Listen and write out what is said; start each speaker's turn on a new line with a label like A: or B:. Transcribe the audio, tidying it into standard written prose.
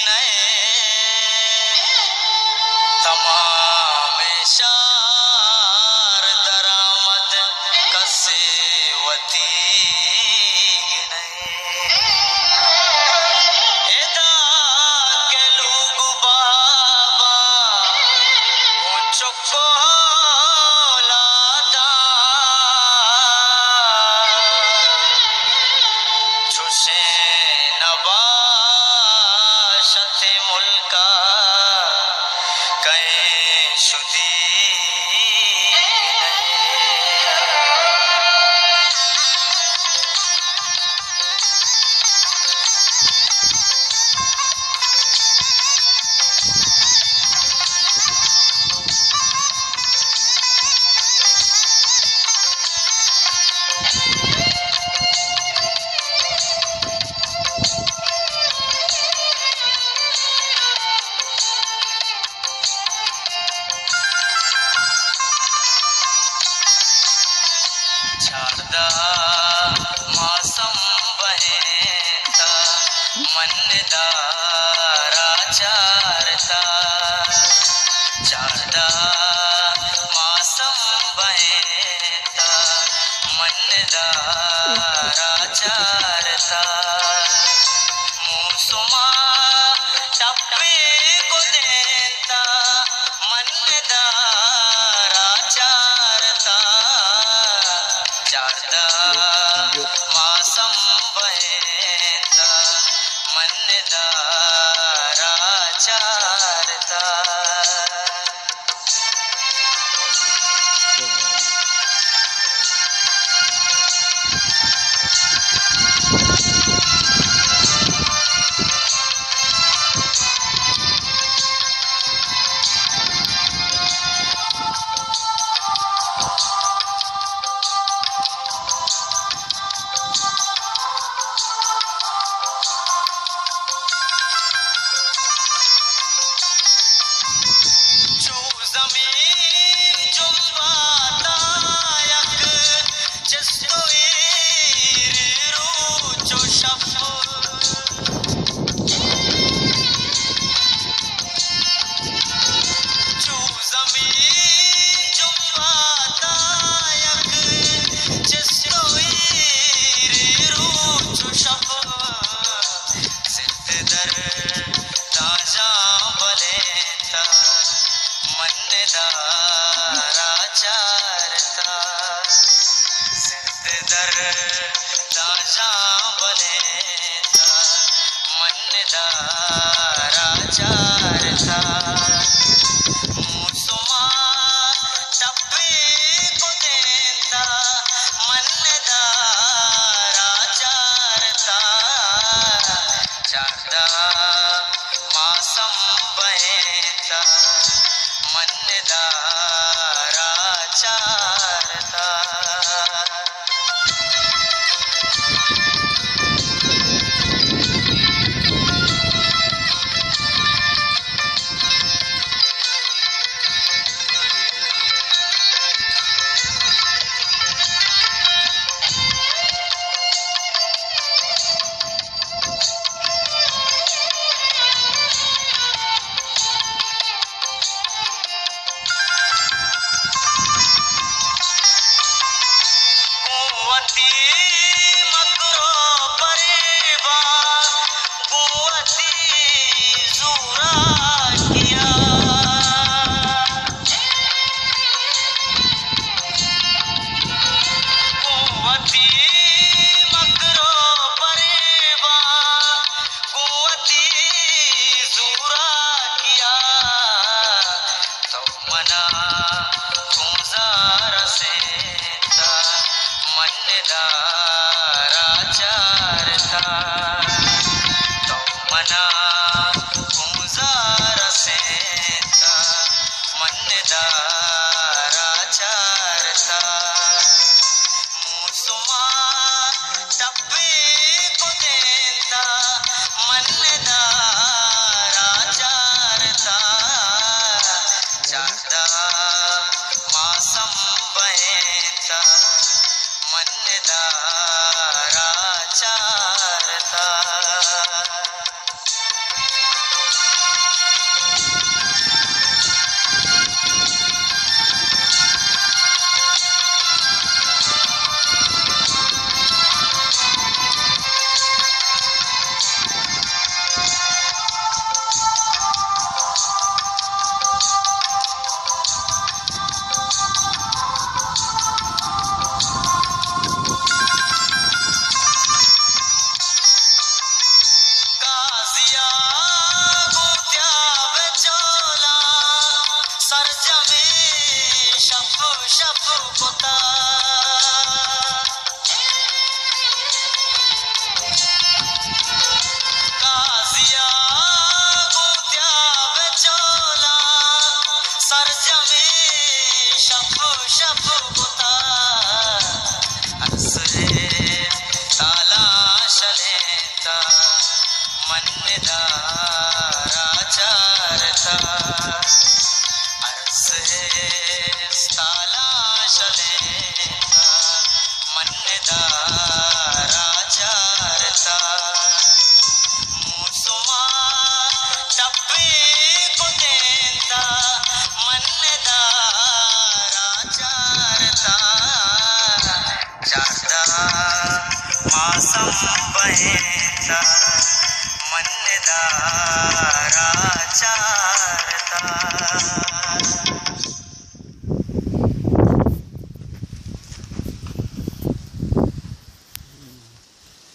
A: नये तमाम शार दरामद कसे वती एदा के लोग बाबा चुको लादा छुसे नबाशते मुल्का कहीं शुदी चारदा मौसम बहेता मनदारा चारता चारदा मौसम बहेता मनदारा चारता मूसुमा टप्पे को देता मनदारा चारता चारदा मौसम बहेता मनदारा चारता मनदारा चारता सिद्दर ताजा बलेता मनदारा चारता मूसुमा टप्पे को देता मनदारा चारता चारदा मौसम बहेता मनदारा चारता मकरो परेबा गुवती ज़ूरा किया गुवती मकरो परेबा गुवती ज़ूरा किया तो मना गुज़ार से मनदारा चारता तो मना गुज़ार सेता मनदारा चारता मूसुमा टप्पे को देता मनदारा चारता चारदा मौसम बहेता मनदारा चारता काजिया गोत्या बेचोला सरजमी शप शप पुता काजिया गोत्या बेचोला सरजमी शप शप पुता अरसे तालाशलेता मन्नदाराचारता अरसे तालाशलेता मन्नदाराचारता मूसुमा टप्पे को देता मन्नदाराचारता चारदा मासम बहेता मन्नदाराचारता